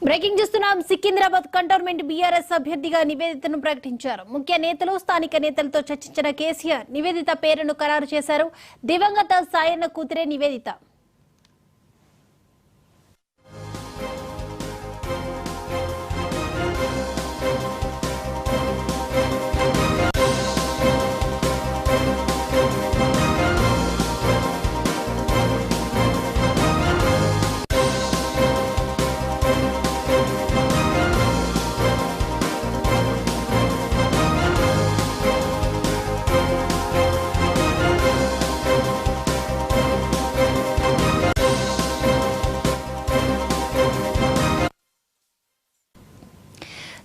Breaking చూస్తున్నాం. Secunderabad cantonment BRS అభ్యర్థిగా నివేదితను ప్రకటించారు. ముఖ్య నేతలు స్థానిక నేతలతో చర్చించిన కేసీఆర్ నివేదిత పేరును ఖరారు చేశారు. దివంగత సాయన్న కూతురే నివేదిత.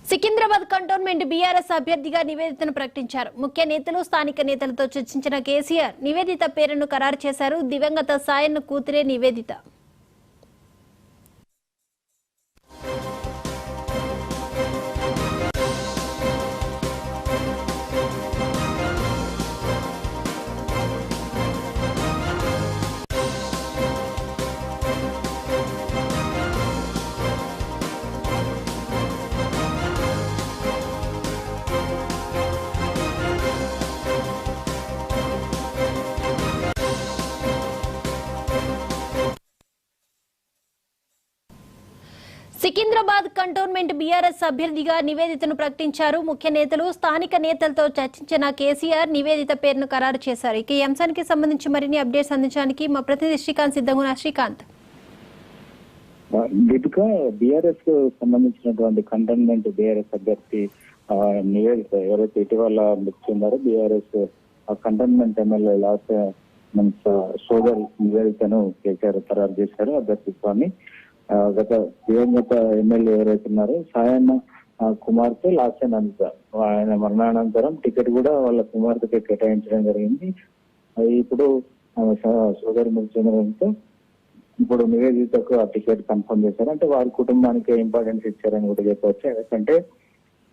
సికింద్రాబాద్ కంటోన్మెంట్ బీఆర్ఎస్ అభ్యర్థిగా నివేదితను ప్రకటించారు. ముఖ్య నేతలు స్థానిక నేతలతో చర్చించిన కేసీఆర్ నివేదిత పేరును ఖరారు చేశారు. దివంగత సాయన్న కూతురే నివేదిత. సికింద్రాబాద్ కంటోన్మెంట్ బీఆర్ఎస్ అభ్యర్థిగా నివేదితను ప్రకటించారు. ముఖ్య నేతలు స్థానిక నేతలతో చర్చించిన కేసీఆర్ నివేదిత పేరును ఖరారు చేశారు. ఇక ఈ అంశానికి సంబంధించి మరిన్ని అప్డేట్స్ అందించడానికి మా ప్రతినిధి శ్రీకాంత్ సిద్ధంగా. శ్రీకాంత్, దీపిక, బీఆర్ఎస్ సంబంధించినటువంటి కంటోన్మెంట్ బీఆర్ఎస్ అభ్యర్థి నివేదిత ఎవరైతే ఇటీవల మృతి చెందారో బీఆర్ఎస్ కంటోన్మెంట్ ఎమ్మెల్యే లాస్ సోదరి నివేదితను కేసీఆర్ ఖరారు చేశారు అభ్యర్థిత్వాన్ని. గత దివంగత ఎమ్మెల్యే ఎవరైతే ఉన్నారో సాయన్న కుమార్తె లాస్యన్ అనిత, ఆయన మరణానంతరం టికెట్ కూడా వాళ్ళ కుమార్తెకి కేటాయించడం జరిగింది. ఇప్పుడు సోదరి మృతి చెందడంతో ఇప్పుడు నివేదితకు ఆ టికెట్ కన్ఫర్మ్ చేశారు. అంటే వారి కుటుంబానికి ఇంపార్టెన్స్ ఇచ్చారని కూడా చెప్పవచ్చు. ఎందుకంటే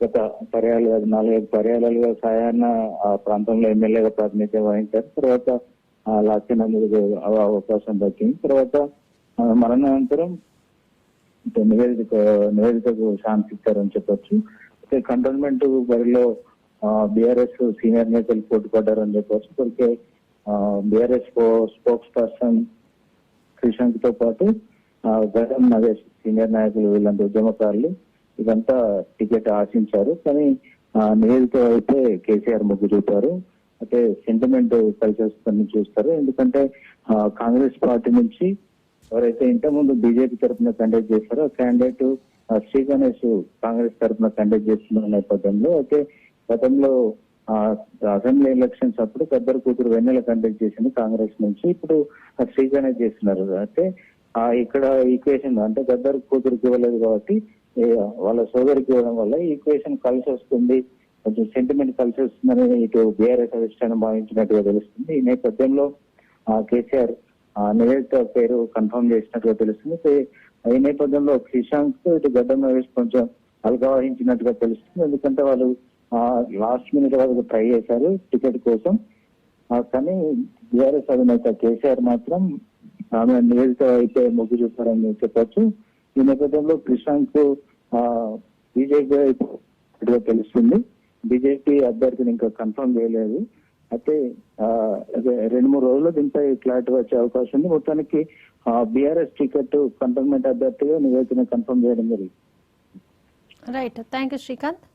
గత 4-5 పర్యాలుగా సాయన్న ఆ ప్రాంతంలో ఎమ్మెల్యేగా ప్రాతినిధ్యం వహించారు. తర్వాత లాస్యన్ అనితకు అవకాశం దక్కింది. తర్వాత మరణానంతరం నివేదితకు ఛాన్స్ ఇచ్చారని చెప్పొచ్చు. అయితే కంటోన్మెంట్ బరిలో బీఆర్ఎస్ సీనియర్ నేతలు పోటీ పడ్డారని చెప్పొచ్చు. ఇప్పటికే బీఆర్ఎస్ స్పోక్స్ పర్సన్ శ్రీశాంత్ తో పాటు గౌరవ్ నగేష్ సీనియర్ నాయకులు వీళ్ళంతా ఉద్యమకారులు ఇదంతా టికెట్ ఆశించారు. కానీ నివేదిత అయితే కేసీఆర్ మొగ్గు చూపారు. అయితే సెంటిమెంట్ కలిసి వస్తుందని చూస్తారు. ఎందుకంటే కాంగ్రెస్ పార్టీ నుంచి ఎవరైతే ఇంతకుముందు బీజేపీ తరఫున కండక్ట్ చేశారో క్యాండిడేట్ శ్రీ గణేష్ కాంగ్రెస్ తరఫున కండక్ట్ చేస్తున్న నేపథ్యంలో అయితే గతంలో అసెంబ్లీ ఎలక్షన్స్ అప్పుడు గద్దర్ కూతురు వెన్నెల కండక్ట్ చేసింది కాంగ్రెస్ నుంచి. ఇప్పుడు శ్రీ గణేష్ చేస్తున్నారు. అయితే ఇక్కడ ఈక్వేషన్ అంటే గద్దర్ కూతురుకి ఇవ్వలేదు కాబట్టి వాళ్ళ సోదరికి ఇవ్వడం వల్ల ఈక్వేషన్ కలిసి వస్తుంది, కొంచెం సెంటిమెంట్ కలిసి వస్తుందని ఇటు బీఆర్ఎస్ అధిష్టానం భావించినట్టుగా తెలుస్తుంది. ఈ నేపథ్యంలో కేసీఆర్ నివేదిత పేరు కన్ఫర్మ్ చేసినట్టుగా తెలుస్తుంది. ఈ నేపథ్యంలో శ్రీశాంత్ ఇటు గడ్డం నగేష్ కొంచెం అలగా వహించినట్టుగా తెలుస్తుంది. ఎందుకంటే వాళ్ళు లాస్ట్ మినిట్ వరకు ట్రై చేశారు టికెట్ కోసం. కానీ బీఆర్ఎస్ అధినేత కేసీఆర్ మాత్రం ఆమె నివేదిత అయితే మొగ్గు చూపారని చెప్పొచ్చు. ఈ నేపథ్యంలో శ్రీశాంత్ బీజేపీ తెలుస్తుంది. బీజేపీ అభ్యర్థిని ఇంకా కన్ఫర్మ్ చేయలేదు. అయితే 2-3 రోజుల్లో దీనిపై క్లారిటీ వచ్చే అవకాశం ఉంది. మొత్తానికి బీఆర్ఎస్ టికెట్ కంటోన్మెంట్ అభ్యర్థిగా నివేదికను కన్ఫర్మ్ చేయడం జరిగింది. Right, thank you Srikanth.